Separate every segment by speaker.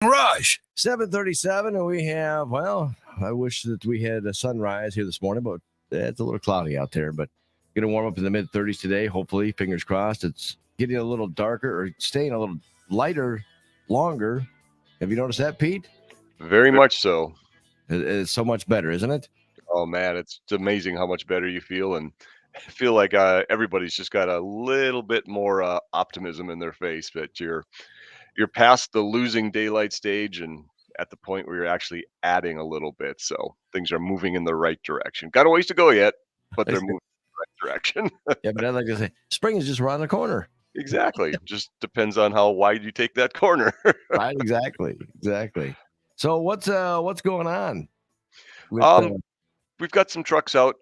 Speaker 1: Rush 7:37, and we have, well, I wish that we had a sunrise here this morning, but it's a little cloudy out there. But going to warm up in the mid 30s today. Hopefully, fingers crossed. It's getting a little darker or staying a little lighter longer. Have you noticed that, Pete?
Speaker 2: Very much so.
Speaker 1: It's so much better, isn't it?
Speaker 2: Oh man, it's amazing how much better you feel, and I feel like everybody's just got a little bit more optimism in their face that you're past the losing daylight stage and at the point where you're actually adding a little bit. So things are moving in the right direction. Got a ways to go yet, but they're moving in the right direction.
Speaker 1: Yeah, but I'd like to say spring is just around the corner.
Speaker 2: Exactly. Just depends on how wide you take that corner.
Speaker 1: Right? Exactly. So what's going on with?
Speaker 2: um, we've got some trucks out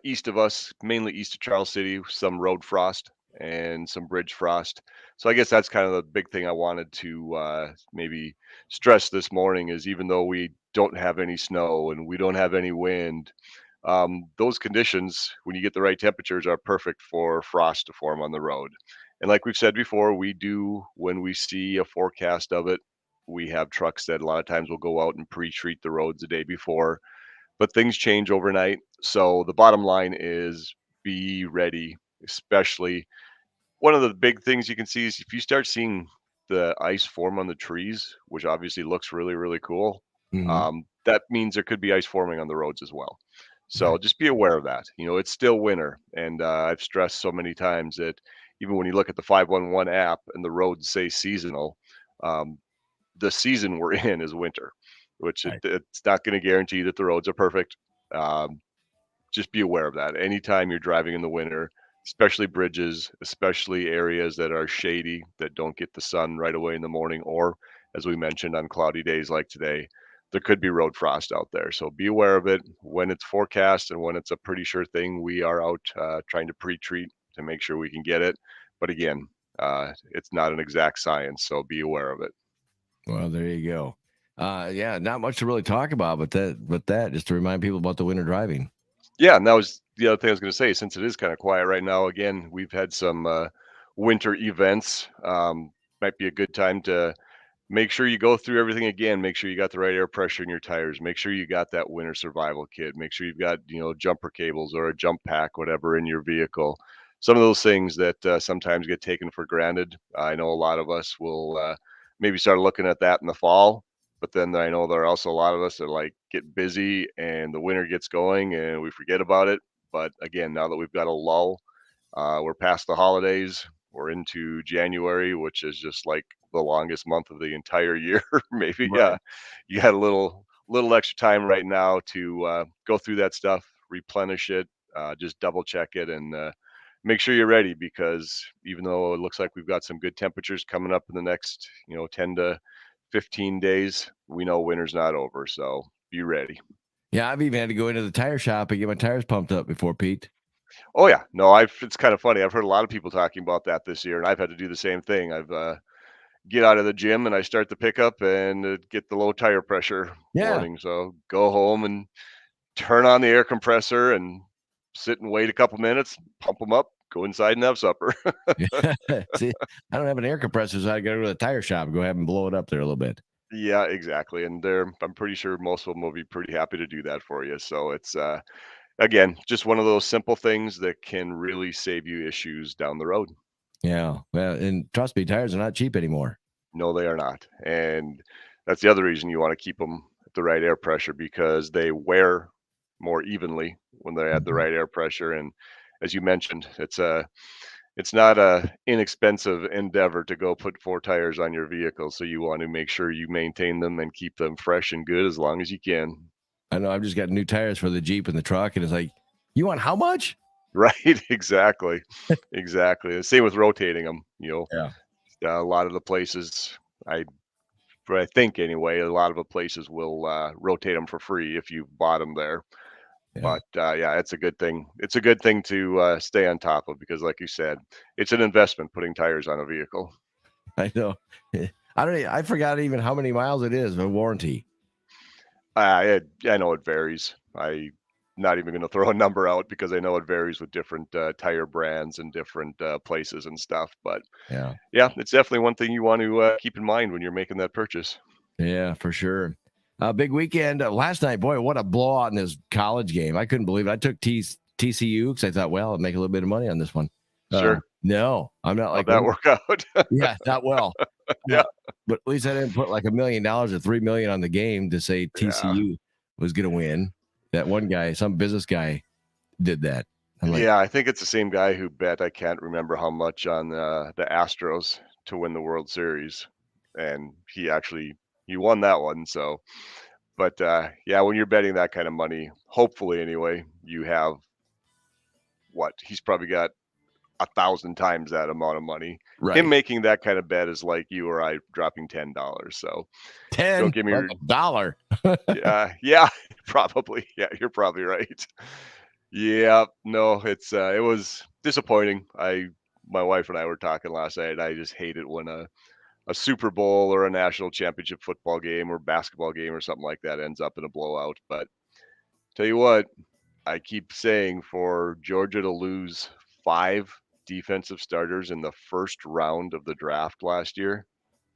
Speaker 2: east of us, mainly east of Charles City, some road frost and some bridge frost. So I guess that's kind of the big thing I wanted to maybe stress this morning is even though we don't have any snow and we don't have any wind, those conditions, when you get the right temperatures, are perfect for frost to form on the road. And like we've said before, we do, when we see a forecast of it, we have trucks that a lot of times will go out and pre-treat the roads the day before, but things change overnight. So the bottom line is be ready, especially one of the big things you can see is if you start seeing the ice form on the trees, which obviously looks really, really cool,
Speaker 1: Mhm.
Speaker 2: that means there could be ice forming on the roads as well. So
Speaker 1: Right.
Speaker 2: just be aware of that. It's still winter. And I've stressed so many times that even when you look at the 511 app and the roads say seasonal, um, the season we're in is winter, which
Speaker 1: Right.
Speaker 2: it's not going to guarantee that the roads are perfect. Um, just be aware of that. Anytime you're driving in the winter, especially bridges, especially areas that are shady, that don't get the sun right away in the morning, or as we mentioned on cloudy days like today, there could be road frost out there. So be aware of it when it's forecast and when it's a pretty sure thing. We are out trying to pre-treat to make sure we can get it. But again, it's not an exact science, so be aware of it.
Speaker 1: Well, there you go. Yeah, not much to really talk about, but that just to remind people about the winter driving.
Speaker 2: Yeah, and that was the other thing I was going to say. Since it is kind of quiet right now, again, we've had some winter events. Might be a good time to make sure you go through everything again. Make sure you got the right air pressure in your tires. Make sure you got that winter survival kit. Make sure you've got jumper cables or a jump pack, whatever, in your vehicle. Some of those things that sometimes get taken for granted. I know a lot of us will maybe start looking at that in the fall, but then I know there are also a lot of us that like get busy and the winter gets going and we forget about it. But again, now that we've got a lull, we're past the holidays. We're into January, which is just like the longest month of the entire year. Maybe
Speaker 1: Right.
Speaker 2: you got a little extra time right now to go through that stuff, replenish it, just double check it, and make sure you're ready because even though it looks like we've got some good temperatures coming up in the next 10 to 15 days, we know winter's not over. So be ready.
Speaker 1: Yeah, I've even had to go into the tire shop and get my tires pumped up before, Pete.
Speaker 2: Oh yeah, no, I've it's kind of funny. I've heard a lot of people talking about that this year, and I've had to do the same thing. I've get out of the gym and I start the pickup and get the low tire pressure
Speaker 1: Yeah.
Speaker 2: warning. So go home and turn on the air compressor and sit and wait a couple minutes, pump them up, go inside and have supper.
Speaker 1: See, I don't have an air compressor, so I got to go to the tire shop and go ahead and blow it up there a little bit.
Speaker 2: Yeah, exactly. And I'm pretty sure most of them will be pretty happy to do that for you. So it's again just one of those simple things that can really save you issues down the road.
Speaker 1: Yeah. Well, and trust me, tires are not cheap anymore.
Speaker 2: No, they are not. And that's the other reason you want to keep them at the right air pressure because they wear more evenly when they're at the
Speaker 1: Mhm.
Speaker 2: right air pressure. And as you mentioned, it's not a inexpensive endeavor to go put four tires on your vehicle. So you want to make sure you maintain them and keep them fresh and good as long as you can.
Speaker 1: I know I've just got new tires for the Jeep and the truck, and it's like, you want how much?
Speaker 2: Right? Exactly. Exactly. The same with rotating them.
Speaker 1: Yeah.
Speaker 2: A lot of the places I I think anyway, a lot of the places will rotate them for free if you bought them there.
Speaker 1: Yeah.
Speaker 2: But yeah, it's a good thing. It's a good thing to stay on top of because, like you said, it's an investment putting tires on a vehicle.
Speaker 1: I know. I forgot even how many miles it is, the warranty.
Speaker 2: I know it varies. I not even going to throw a number out because I know it varies with different tire brands and different places and stuff. But
Speaker 1: Yeah.
Speaker 2: yeah, it's definitely one thing you want to keep in mind when you're making that purchase.
Speaker 1: Yeah, for sure. Big weekend last night. Boy, what a blowout in this college game. I couldn't believe it. I took TCU because I thought, well, I'll make a little bit of money on this one.
Speaker 2: Sure.
Speaker 1: No, I'm not
Speaker 2: How'd
Speaker 1: like,
Speaker 2: that work out?
Speaker 1: yeah, not well.
Speaker 2: Yeah.
Speaker 1: But at least I didn't put like $1 million or $3 million on the game to say
Speaker 2: Yeah.
Speaker 1: TCU was going to win. That one guy, some business guy, did that. I'm like,
Speaker 2: Yeah, I think it's the same guy who bet, I can't remember how much, on the Astros to win the World Series, and he won that one. So, but yeah, when you're betting that kind of money, hopefully anyway, you have what he's probably got 1,000 times that amount of money.
Speaker 1: right,
Speaker 2: Him making that kind of bet is like you or I dropping $10. So
Speaker 1: 10,
Speaker 2: don't give me,
Speaker 1: like $1.
Speaker 2: yeah, probably, yeah, you're probably right. Yeah, no, it was disappointing. My wife and I were talking last night. I just hate it when a Super Bowl or a national championship football game or basketball game or something like that ends up in a blowout. But tell you what, I keep saying, for Georgia to lose 5 defensive starters in the first round of the draft last year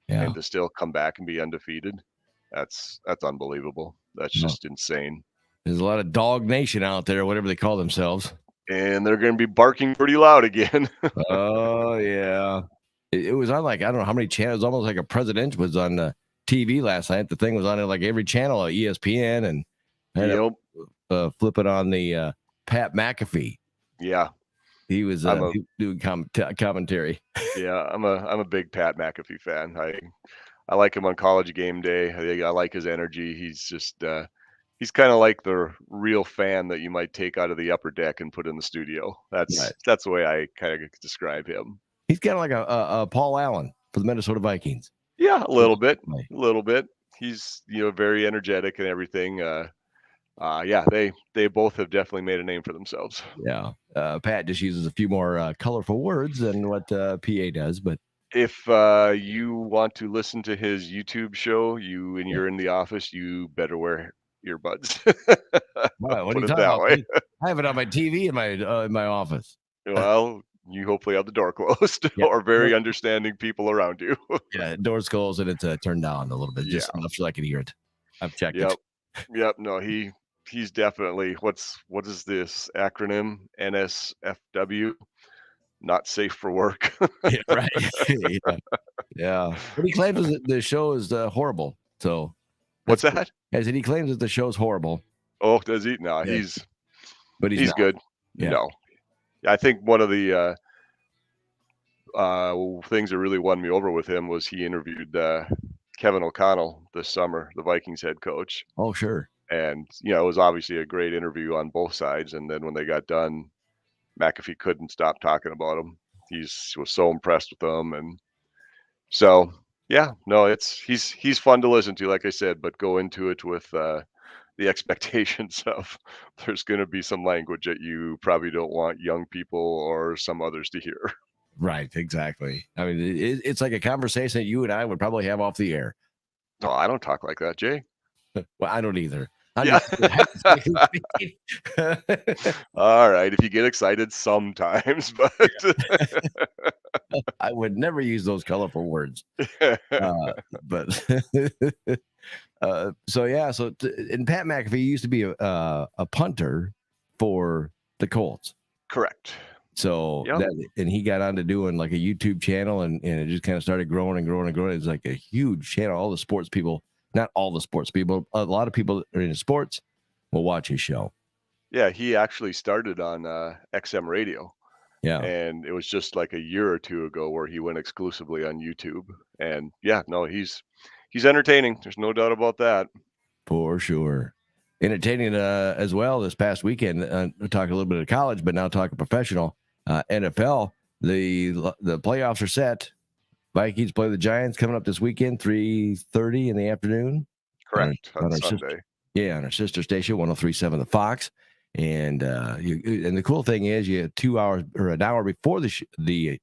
Speaker 1: Yeah,
Speaker 2: and to still come back and be undefeated, that's unbelievable. That's
Speaker 1: no.
Speaker 2: just insane.
Speaker 1: There's a lot of dog nation out there, whatever they call themselves.
Speaker 2: And they're going to be barking pretty loud again.
Speaker 1: Oh yeah, it was on like I don't know how many channels. Almost like a president was on TV last night. The thing was on like every channel, ESPN, and I had
Speaker 2: Yep.
Speaker 1: to flip it on the Pat McAfee.
Speaker 2: Yeah.
Speaker 1: He was doing commentary.
Speaker 2: Yeah, I'm a big Pat McAfee fan. I like him on College Game Day. I like his energy. He's just he's kind of like the real fan that you might take out of the upper deck and put in the studio.
Speaker 1: Right.
Speaker 2: That's the way I kind of describe him.
Speaker 1: He's kind of like a Paul Allen for the Minnesota Vikings.
Speaker 2: Yeah, a little bit.
Speaker 1: Right.
Speaker 2: A little bit. He's, very energetic and everything. Yeah, they both have definitely made a name for themselves.
Speaker 1: Yeah. Pat just uses a few more colorful words than what PA does, but
Speaker 2: If you want to listen to his YouTube show, and you're in the office, you better wear earbuds.
Speaker 1: what are
Speaker 2: Put
Speaker 1: you
Speaker 2: it
Speaker 1: talking
Speaker 2: that
Speaker 1: about?
Speaker 2: way.
Speaker 1: I have it on my TV in my office.
Speaker 2: Well, you hopefully have the door closed
Speaker 1: Yep.
Speaker 2: or very understanding people around you.
Speaker 1: Yeah, doors closed and it's turned down a little bit, just
Speaker 2: Yeah.
Speaker 1: enough so I can hear it. I've checked
Speaker 2: Yep.
Speaker 1: it.
Speaker 2: Yep. No, he's definitely, what is this acronym? NSFW, not safe for work.
Speaker 1: Yeah, right. Yeah. Yeah. But he claims that the show is horrible. So
Speaker 2: What's
Speaker 1: that's
Speaker 2: that?
Speaker 1: as he claims that the show's horrible,
Speaker 2: Oh, does he? No,
Speaker 1: Yeah.
Speaker 2: he's
Speaker 1: but he's not.
Speaker 2: good.
Speaker 1: Yeah.
Speaker 2: No. I think one of the things that really won me over with him was he interviewed Kevin O'Connell this summer, the Vikings head coach.
Speaker 1: Oh, sure.
Speaker 2: And, it was obviously a great interview on both sides. And then when they got done, McAfee couldn't stop talking about him. He was so impressed with them. And so, yeah, no, he's fun to listen to, like I said, but go into it with the expectations of there's going to be some language that you probably don't want young people or some others to hear.
Speaker 1: Right. Exactly. I mean, it's like a conversation that you and I would probably have off the air.
Speaker 2: No, I don't talk like that, Jay.
Speaker 1: Well, I don't either. I'm
Speaker 2: Yeah.
Speaker 1: just-
Speaker 2: All right. If you get excited sometimes, but
Speaker 1: I would never use those colorful words. But so yeah, and Pat McAfee used to be a punter for the Colts.
Speaker 2: correct.
Speaker 1: So
Speaker 2: Yep.
Speaker 1: and he got on to doing like a YouTube channel, and it just kind of started growing and growing and growing. It's like a huge channel. All the sports people, not all the sports people, a lot of people that are into sports will watch his show.
Speaker 2: Yeah, he actually started on XM radio.
Speaker 1: Yeah,
Speaker 2: And it was just like a year or two ago where he went exclusively on YouTube. And yeah, no, he's entertaining. There's no doubt about that.
Speaker 1: for sure. Entertaining as well this past weekend. We'll talk a little bit of college, but now talking professional. NFL, the playoffs are set. Vikings play the Giants coming up this weekend, 3:30 in the afternoon.
Speaker 2: Correct.
Speaker 1: on
Speaker 2: On
Speaker 1: our
Speaker 2: Sunday.
Speaker 1: On our sister station, 103.7 The Fox. And the cool thing is, you have 2 hours or an hour before the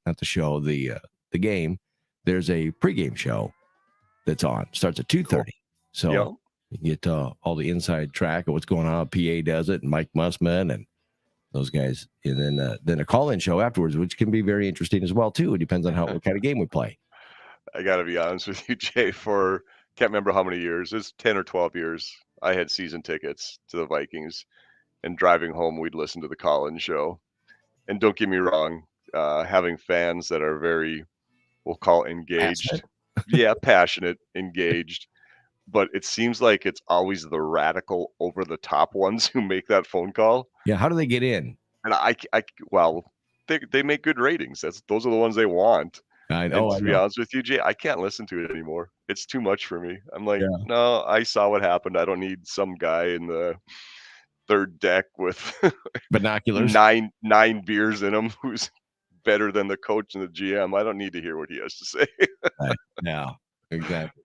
Speaker 1: game, there's a pregame show that's on. Starts at 2:30. So
Speaker 2: Yep.
Speaker 1: you get all the inside track of what's going on. PA does it, and Mike Mussman and those guys, and then a call-in show afterwards, which can be very interesting as well too. It depends on what kind of game we play.
Speaker 2: I got to be honest with you, Jay, for can't remember how many years. It's 10 or 12 years. I had season tickets to the Vikings, and driving home, we'd listen to the Collins show. And don't get me wrong, having fans that are very, we'll call it
Speaker 1: Passionate?
Speaker 2: engaged. Yeah, passionate, engaged. But it seems like it's always the radical, over the top ones who make that phone call.
Speaker 1: Yeah. How do they get in?
Speaker 2: And well, they make good ratings. Those are the ones they want.
Speaker 1: I
Speaker 2: And
Speaker 1: know. I
Speaker 2: to be
Speaker 1: know.
Speaker 2: honest with you, Jay, I can't listen to it anymore. It's too much for me. I'm like,
Speaker 1: Yeah.
Speaker 2: no, I saw what happened. I don't need some guy in the third deck with
Speaker 1: Binoculars.
Speaker 2: nine beers in him who's better than the coach and the GM. I don't need to hear what he has to say.
Speaker 1: Right. Yeah. Exactly.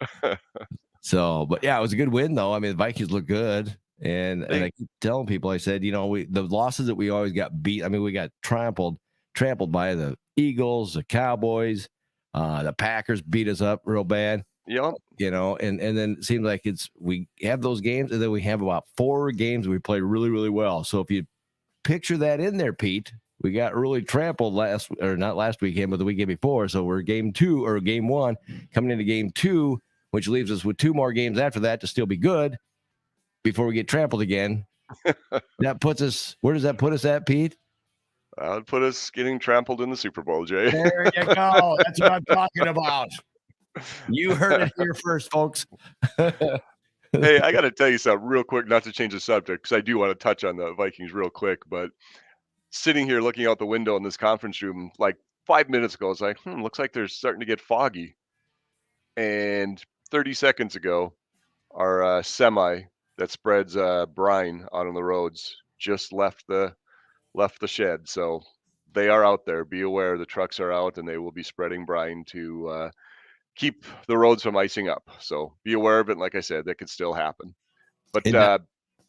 Speaker 1: So, but yeah, it was a good win though. I mean, the Vikings look good. And I keep telling people, I said, the losses that we always got beat. I mean, we got trampled by the Eagles, the Cowboys, the Packers beat us up real bad.
Speaker 2: Yep.
Speaker 1: And then it seems like we have those games, and then we have about 4 games we played really, really well. So if you picture that in there, Pete, we got really trampled not last weekend, but the weekend before. So we're game 1 coming into game 2, which leaves us with 2 more games after that to still be good before we get trampled again. That puts us, where does that put us at, Pete?
Speaker 2: That would put us getting trampled in the Super Bowl, Jay.
Speaker 1: There you go. That's what I'm talking about. You heard it here first, folks.
Speaker 2: Hey, I got to tell you something real quick, not to change the subject, because I do want to touch on the Vikings real quick. But sitting here looking out the window in this conference room, like 5 minutes ago, I was like, looks like they're starting to get foggy. And 30 seconds ago, our semi that spreads brine out on the roads just left the shed. So they are out there. Be aware, the trucks are out, and they will be spreading brine to keep the roads from icing up. So be aware of it. And like I said, that could still happen. But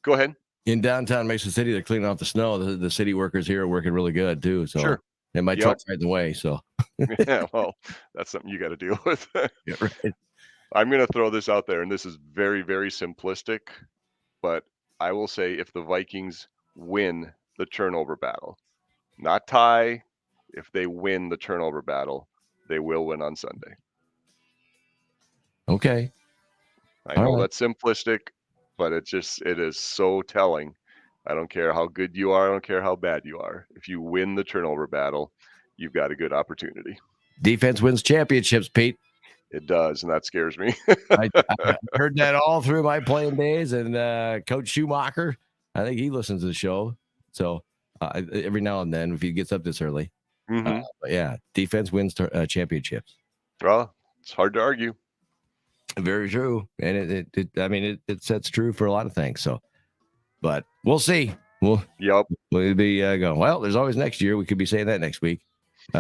Speaker 2: go ahead.
Speaker 1: In downtown Mason City, they're cleaning off the snow. The city workers here are working really good too. So
Speaker 2: sure.
Speaker 1: And my truck's right in the way. So
Speaker 2: yeah, well, that's something you got to deal with.
Speaker 1: Yeah, right.
Speaker 2: I'm going to throw this out there, and this is very, very simplistic, but I will say if the Vikings win the turnover battle, not tie, if they win the turnover battle, they will win on Sunday.
Speaker 1: Okay.
Speaker 2: I know that's simplistic, but it is so telling. I don't care how good you are. I don't care how bad you are. If you win the turnover battle, you've got a good opportunity.
Speaker 1: Defense wins championships, Pete.
Speaker 2: It does, and that scares me.
Speaker 1: I heard that all through my playing days, and Coach Schumacher, I think he listens to the show. So every now and then, if he gets up this early.
Speaker 2: Mm-hmm.
Speaker 1: But yeah, defense wins championships.
Speaker 2: Well, it's hard to argue.
Speaker 1: Very true, and it sets true for a lot of things. So, but we'll see. We'll be going. Well, there's always next year. We could be saying that next week.
Speaker 2: We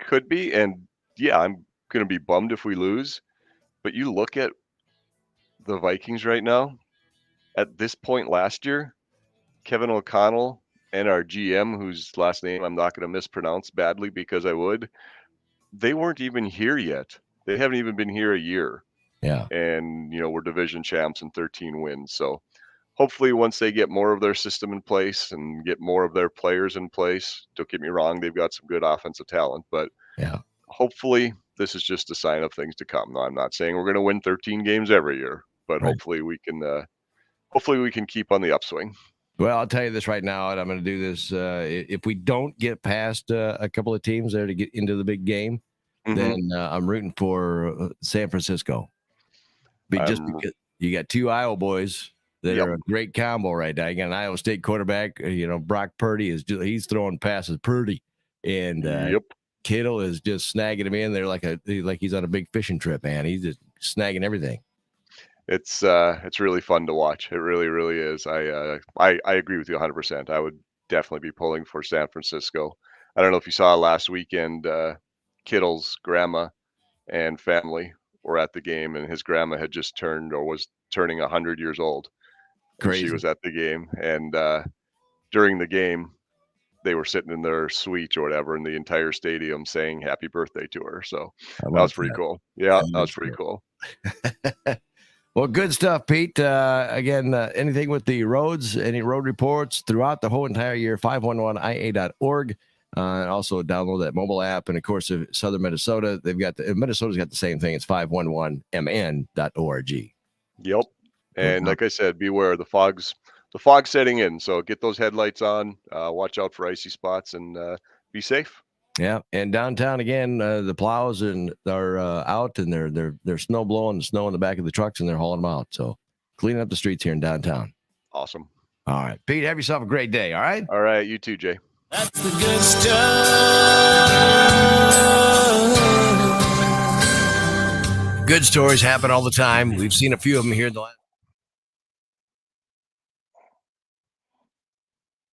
Speaker 2: could be, and yeah, I'm going to be bummed if we lose. But you look at the Vikings right now. At this point last year, Kevin O'Connell and our GM, whose last name I'm not going to mispronounce badly because I would, they weren't even here yet. They haven't even been here a year.
Speaker 1: Yeah.
Speaker 2: And, we're division champs and 13 wins. So hopefully once they get more of their system in place and get more of their players in place, don't get me wrong, they've got some good offensive talent, but
Speaker 1: yeah,
Speaker 2: hopefully this is just a sign of things to come. Now, I'm not saying we're going to win 13 games every year, but hopefully we can keep on the upswing.
Speaker 1: Well, I'll tell you this right now, and I'm going to do this. If we don't get past a couple of teams there to get into the big game, then I'm rooting for San Francisco. Because you got 2 Iowa boys that are a great combo right now. You got an Iowa State quarterback. Brock Purdy he's throwing passes Purdy, and Kittle is just snagging him in there like he's on a big fishing trip, man. He's just snagging everything.
Speaker 2: It's really fun to watch. It really, really is. I agree with you 100%. I would definitely be pulling for San Francisco. I don't know if you saw last weekend, Kittle's grandma and family were at the game, and his grandma had just was turning 100 years old.
Speaker 1: Crazy.
Speaker 2: She was at the game, and during the game, they were sitting in their suite or whatever, and the entire stadium saying happy birthday to her. So that was pretty cool. Yeah, that was pretty cool.
Speaker 1: Well, good stuff, Pete. Again, anything with the roads, any road reports throughout the whole entire year, 511ia.org. And also download that mobile app. And of course, if Southern Minnesota, Minnesota's got the same thing. It's 511mn.org.
Speaker 2: Yep. And
Speaker 1: Mhm.
Speaker 2: like I said, beware the fog's setting in. So get those headlights on. Watch out for icy spots and be safe.
Speaker 1: Yeah, and downtown again, the plows are out, and they're snow blowing the snow in the back of the trucks, and they're hauling them out. So cleaning up the streets here in downtown.
Speaker 2: Awesome.
Speaker 1: All right, Pete, have yourself a great day. All right.
Speaker 2: All right, you too, Jay.
Speaker 3: That's the good stuff.
Speaker 1: Good stories happen all the time. We've seen a few of them here in the last